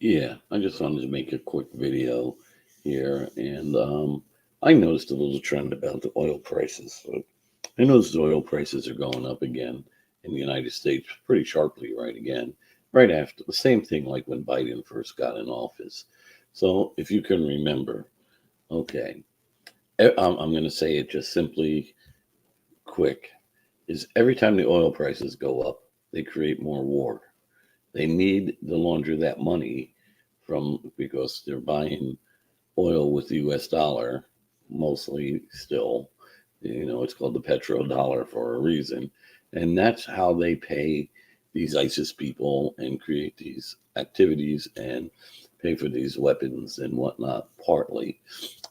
Yeah, I just wanted to make a quick video here, and I noticed a little trend about the oil prices. So I noticed the oil prices are going up again in the United States pretty sharply, right again, right after the same thing like when Biden first got in office. So if you can remember, okay, I'm going to say it just simply quick, is every time the oil prices go up, they create more war. They need to launder that money from because they're buying oil with the US dollar mostly still. It's called the petrodollar for a reason. And that's how they pay these ISIS people and create these activities and pay for these weapons and whatnot, partly.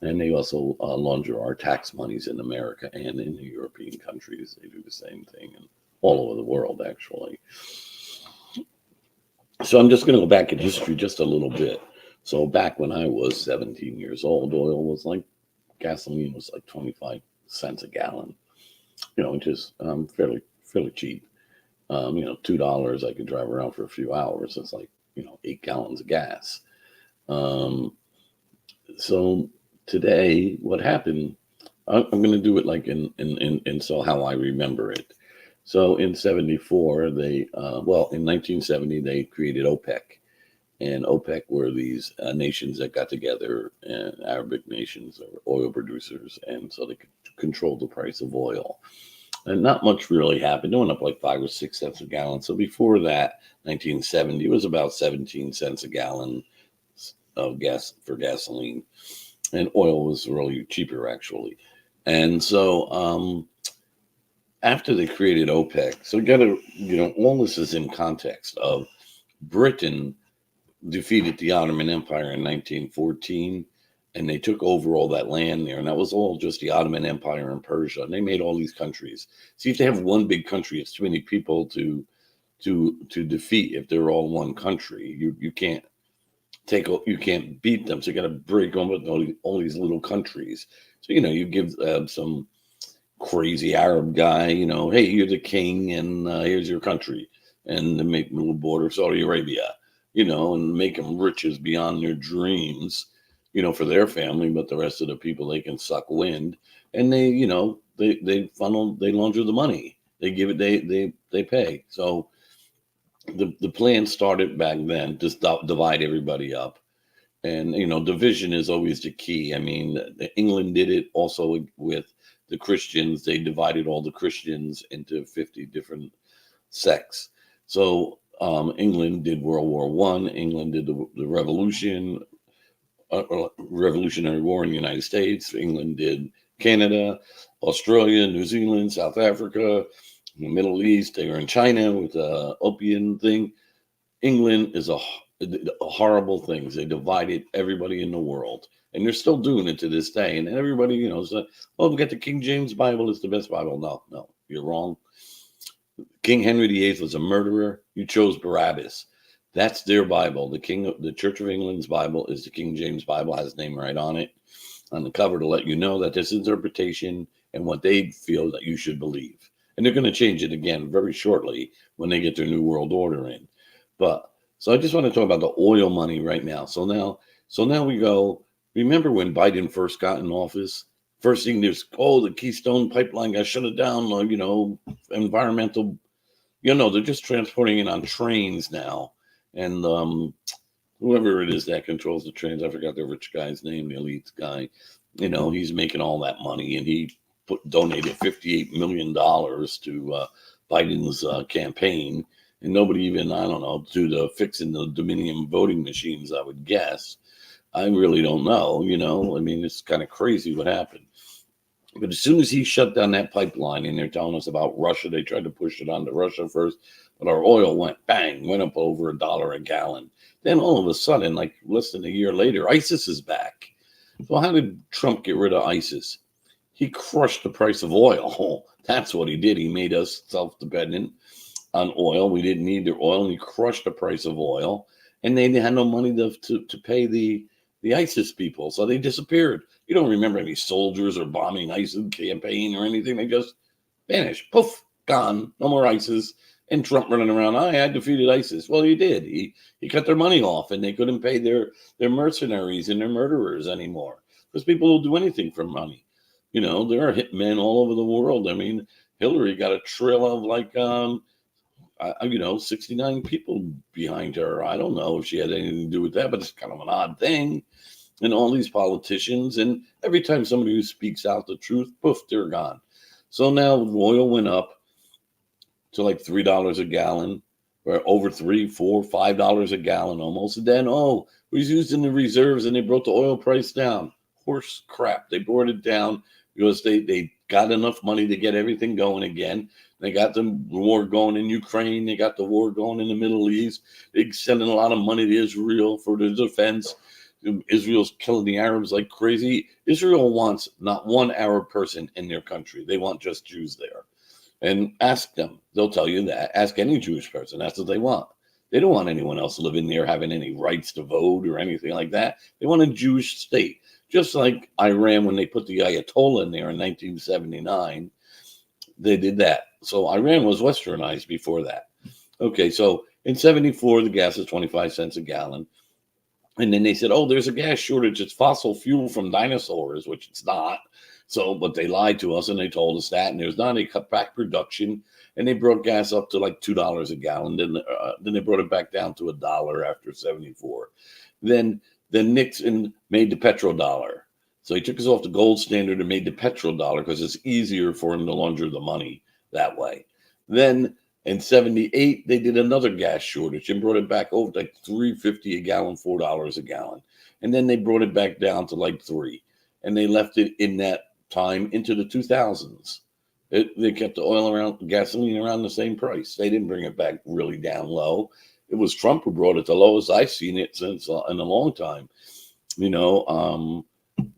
And they also launder our tax monies in America and in the European countries. They do the same thing and all over the world, actually. So I'm just going to go back in history just a little bit. So back when I was 17 years old, oil was like gasoline was like 25 cents a gallon, which is fairly cheap. $2 I could drive around for a few hours. It's like 8 gallons of gas. Um, so today, what happened? I'm going to do it like in so how I remember it. So in 74, in 1970, they created OPEC. And OPEC were these nations that got together, and Arabic nations or oil producers, and so they could control the price of oil. And not much really happened. It went up like 5 or 6 cents a gallon. So before that, 1970, it was about 17 cents a gallon of gas for gasoline, and oil was really cheaper actually. And so after they created OPEC, so you got to, all this is in context of Britain defeated the Ottoman Empire in 1914, and they took over all that land there, and that was all just the Ottoman Empire and Persia. And they made all these countries. See, if they have one big country, it's too many people to defeat. If they're all one country, you can't you can't beat them. So you got to break them with all these little countries. So you give some crazy Arab guy, hey, you're the king, and here's your country, and they make a little border of Saudi Arabia, and make them riches beyond their dreams, for their family, but the rest of the people they can suck wind, and they launder the money, they give it, they pay. So the plan started back then to divide everybody up, and division is always the key. I mean, England did it also with the Christians. They divided all the Christians into 50 different sects. So England did World War One. England did the Revolution, Revolutionary War in the United States. England did Canada, Australia, New Zealand, South Africa, the Middle East. They were in China with the opium thing. England is a horrible things. They divided everybody in the world, and they're still doing it to this day. And everybody, says, "Oh, we got the King James Bible. It's the best Bible." No, you're wrong. King Henry VIII was a murderer. You chose Barabbas. That's their Bible. The Church of England's Bible is the King James Bible. Has his name right on it, on the cover, to let you know that this interpretation and what they feel that you should believe. And they're going to change it again very shortly when they get their new world order in. But so I just want to talk about the oil money right now. So now we go. Remember when Biden first got in office? First thing there's, the Keystone Pipeline got shut down. Environmental. They're just transporting it on trains now, and whoever it is that controls the trains, I forgot the rich guy's name, the elite guy. He's making all that money, and he donated $58 million to Biden's campaign. And nobody even, I don't know, to the fixing the Dominion voting machines, I would guess. I really don't know, I mean, it's kind of crazy what happened. But as soon as he shut down that pipeline, and they're telling us about Russia, they tried to push it onto Russia first, but our oil went up over $1 a gallon. Then all of a sudden, like less than a year later, ISIS is back. So how did Trump get rid of ISIS? He crushed the price of oil. That's what he did. He made us self-dependent on oil. We didn't need their oil, and he crushed the price of oil, and they had no money to pay the ISIS people, so they disappeared. You don't remember any soldiers or bombing ISIS campaign or anything. They just vanished. Poof, gone. No more ISIS. And Trump running around, I defeated ISIS. Well, he did. He cut their money off, and they couldn't pay their mercenaries and their murderers anymore, because people will do anything for money. There are hitmen all over the world. I mean, Hillary got a trail of 69 people behind her. I don't know if she had anything to do with that, but it's kind of an odd thing. And all these politicians, and every time somebody who speaks out the truth, poof, they're gone. So now oil went up to like $3 a gallon, or over $3, $4, $5 a gallon almost. And then, we was using the reserves, and they brought the oil price down. Horse crap. They brought it down because they got enough money to get everything going again. They got the war going in Ukraine. They got the war going in the Middle East. They're sending a lot of money to Israel for the defense. Israel's killing the Arabs like crazy. Israel wants not one Arab person in their country. They want just Jews there. And ask them. They'll tell you that. Ask any Jewish person. That's what they want. They don't want anyone else living there having any rights to vote or anything like that. They want a Jewish state. Just like Iran, when they put the Ayatollah in there in 1979, they did that. So Iran was westernized before that. Okay, so in 74, the gas is 25 cents a gallon. And then they said, there's a gas shortage. It's fossil fuel from dinosaurs, which it's not. So, but they lied to us and they told us that. And there's not. They cut back production, and they brought gas up to like $2 a gallon. Then they brought it back down to $1 after 74. Then Nixon made the petrodollar. So he took us off the gold standard and made the petrodollar because it's easier for him to launder the money that way. Then in 78, they did another gas shortage and brought it back over to like $3.50 a gallon, $4 a gallon. And then they brought it back down to like $3. And they left it in that time into the 2000s. They kept the gasoline around the same price. They didn't bring it back really down low. It was Trump who brought it the lowest I've seen it since in a long time.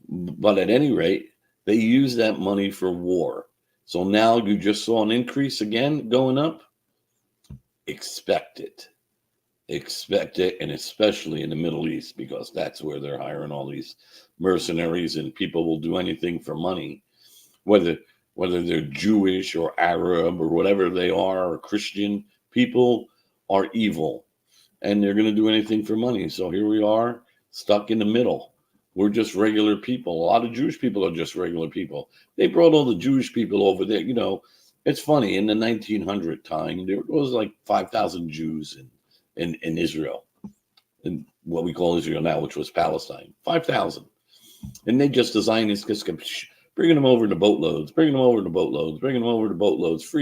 But at any rate, they use that money for war. So now you just saw an increase again going up. Expect it, and especially in the Middle East, because that's where they're hiring all these mercenaries, and people will do anything for money, whether they're Jewish or Arab or whatever they are, or Christian. People are evil, and they're going to do anything for money. So here we are, stuck in the middle. We're just regular people. A lot of Jewish people are just regular people. They brought all the Jewish people over there. It's funny, in the 1900 time, there was like 5,000 Jews in Israel, in what we call Israel now, which was Palestine. 5,000. And they just designed this, bringing them over to boatloads, free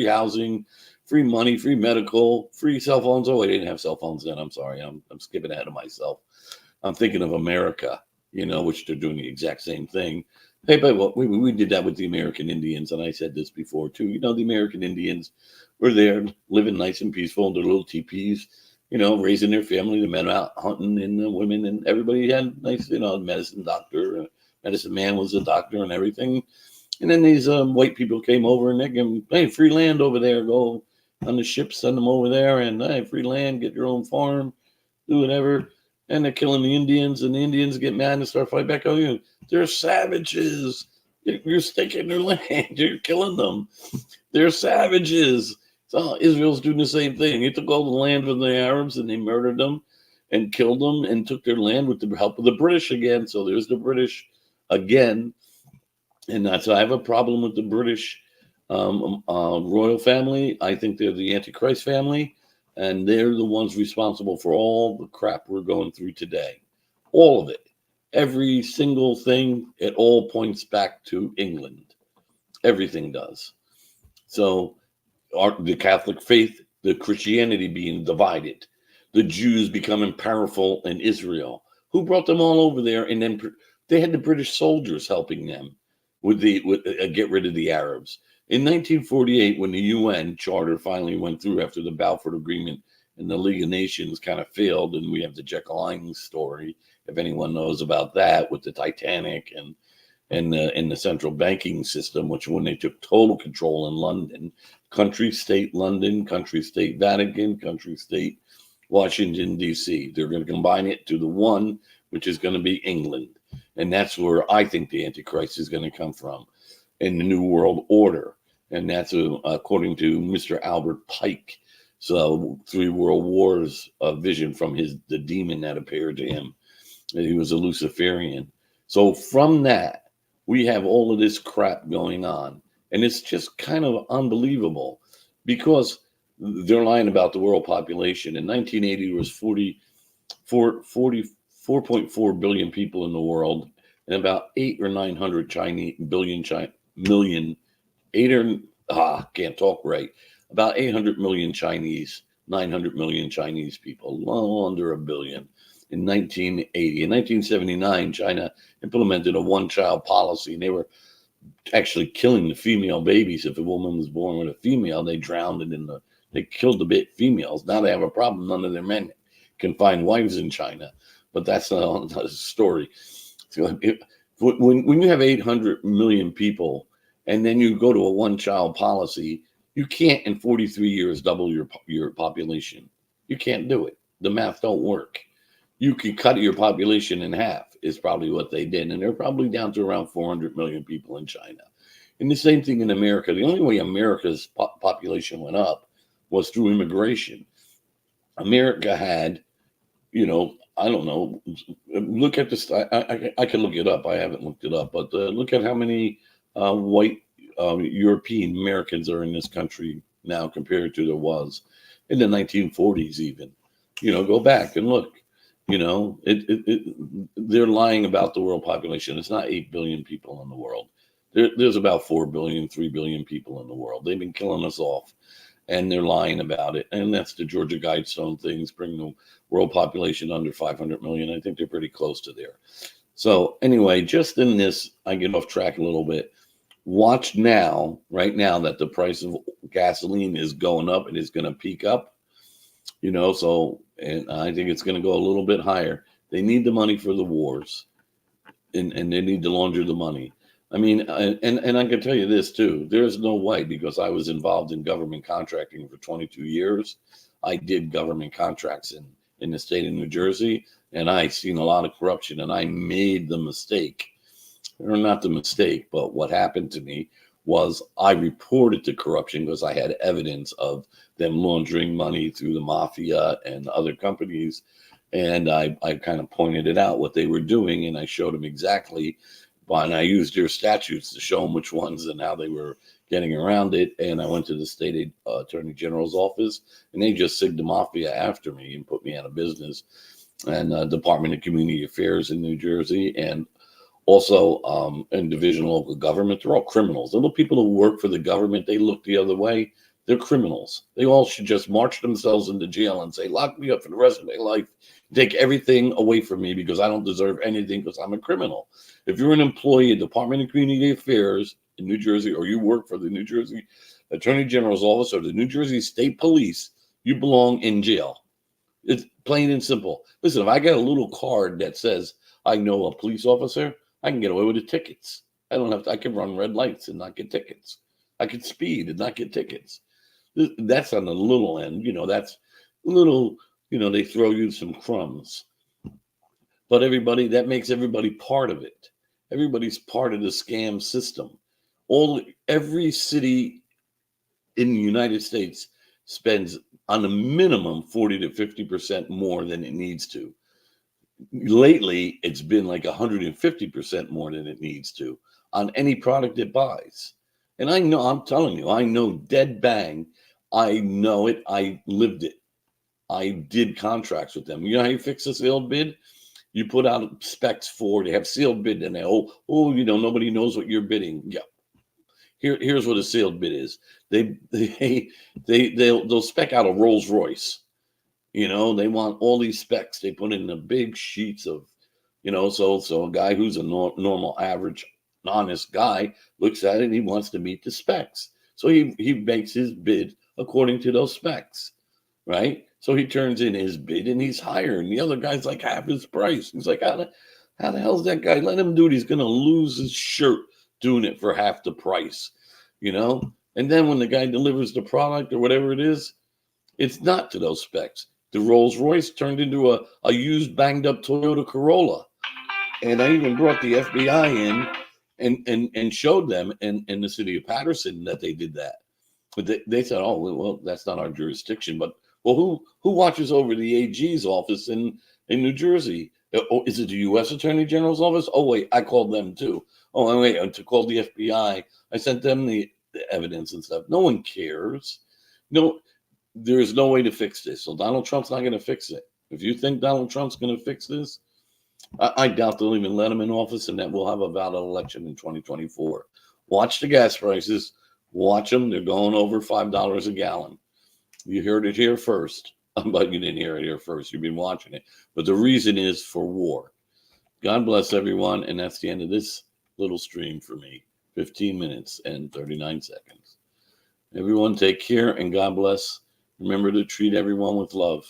housing, free money, free medical, free cell phones. Oh, I didn't have cell phones then. I'm sorry. I'm skipping ahead of myself. I'm thinking of America, which they're doing the exact same thing. Hey, but we did that with the American Indians, and I said this before too. The American Indians were there living nice and peaceful in their little teepees, raising their family, the men out hunting, and the women, and everybody had nice, medicine man was a doctor and everything. And then these white people came over, and they gave them, hey, free land over there, go on the ship, send them over there, and hey, free land, get your own farm, do whatever. And they're killing the Indians, and the Indians get mad and start fighting back on you. They're savages. You're taking their land. You're killing them. They're savages. So Israel's doing the same thing. They took all the land from the Arabs, and they murdered them and killed them and took their land with the help of the British again. So there's the British again. And that's why I have a problem with the British royal family. I think they're the Antichrist family. And they're the ones responsible for all the crap we're going through today. All of it. Every single thing, it all points back to England. Everything does. So the Catholic faith, the Christianity being divided, the Jews becoming powerful in Israel. Who brought them all over there? And then they had the British soldiers helping them with get rid of the Arabs. In 1948, when the UN charter finally went through after the Balfour Agreement and the League of Nations kind of failed, and we have the Jekyll Island story, if anyone knows about that, with the Titanic and the central banking system, which when they took total control in London, country state London, country state Vatican, country state Washington, D.C. They're going to combine it to the one, which is going to be England. And that's where I think the Antichrist is going to come from in the New World Order. And that's according to Mr. Albert Pike. So 3 world wars vision from the demon that appeared to him. And he was a Luciferian. So from that, we have all of this crap going on. And it's just kind of unbelievable because they're lying about the world population. In 1980, there was 44.4 billion people in the world, and about 800 or 900 million, can't talk right, about 800 million Chinese, 900 million Chinese people, well under a billion. In 1980. In 1979, China implemented a one-child policy, and they were actually killing the female babies. If a woman was born with a female, they drowned it they killed the females. Now they have a problem. None of their men can find wives in China, but that's not a story. So when you have 800 million people, and then you go to a one-child policy, you can't in 43 years double your population. You can't do it. The math don't work. You could cut your population in half is probably what they did. And they're probably down to around 400 million people in China. And the same thing in America. The only way America's population went up was through immigration. America had, I don't know, look at this. I can look it up. I haven't looked it up, but look at how many white European Americans are in this country now compared to there was in the 1940s even. Go back and look. They're lying about the world population. It's not 8 billion people in the world. There's about 4 billion, 3 billion people in the world. They've been killing us off, and they're lying about it. And that's the Georgia Guidestone things, bring the world population under 500 million. I think they're pretty close to there. So anyway, just in this, I get off track a little bit. Watch right now that the price of gasoline is going up. It is going to peak up. And I think it's going to go a little bit higher. They need the money for the wars, and they need to launder the money. I mean, and I can tell you this too. There's no way, because I was involved in government contracting for 22 years. I did government contracts in the state of New Jersey, and I seen a lot of corruption, and I made the mistake, or not the mistake, but what happened to me was I reported the corruption because I had evidence of them laundering money through the mafia and other companies. And I kind of pointed it out what they were doing, and I showed them exactly. And I used their statutes to show them which ones and how they were getting around it. And I went to the state attorney general's office, and they just sigged the mafia after me and put me out of business. And Department of Community Affairs in New Jersey, and also in Division of Local Government, they're all criminals. The little people who work for the government, they look the other way. They're criminals. They all should just march themselves into jail and say, lock me up for the rest of my life. Take everything away from me because I don't deserve anything because I'm a criminal. If you're an employee at Department of Community Affairs in New Jersey, or you work for the New Jersey Attorney General's office or the New Jersey State Police, you belong in jail. It's plain and simple. Listen, if I got a little card that says I know a police officer, I can get away with the tickets. I can run red lights and not get tickets. I can speed and not get tickets. That's on the little end. That's little, they throw you some crumbs. But that makes everybody part of it. Everybody's part of the scam system. Every city in the United States spends on a minimum 40 to 50% more than it needs to. Lately, it's been like 150% more than it needs to on any product it buys. And I'm telling you, I know dead bang. I know it. I lived it. I did contracts with them. You know how you fix a sealed bid? You put out specs they have sealed bid, and nobody knows what you're bidding. Yeah. Here's what a sealed bid is. They'll spec out a Rolls Royce. They want all these specs. They put in the big sheets of, so a guy who's a normal, average, honest guy looks at it and he wants to meet the specs. So he makes his bid according to those specs, right? So he turns in his bid and he's higher, and the other guy's like half his price. He's like, how the hell's that guy? Let him do it. He's going to lose his shirt doing it for half the price, And then when the guy delivers the product or whatever it is, it's not to those specs. The Rolls Royce turned into a used, banged up Toyota Corolla. And I even brought the FBI in and showed them in the city of Patterson that they did that. But they said, oh, well, that's not our jurisdiction. But, well, who watches over the AG's office in New Jersey? Oh, is it the U.S. Attorney General's office? Oh, wait, I called them too. Oh, and wait, to call the FBI, I sent them the evidence and stuff. No one cares. No, there is no way to fix this. So Donald Trump's not going to fix it. If you think Donald Trump's going to fix this, I doubt they'll even let him in office, and that we'll have a valid election in 2024. Watch the gas prices. Watch them. They're going over $5 a gallon. You heard it here first. But you didn't hear it here first. You've been watching it. But the reason is for war. God bless everyone. And that's the end of this little stream for me. 15 minutes and 39 seconds. Everyone take care and God bless. Remember to treat everyone with love.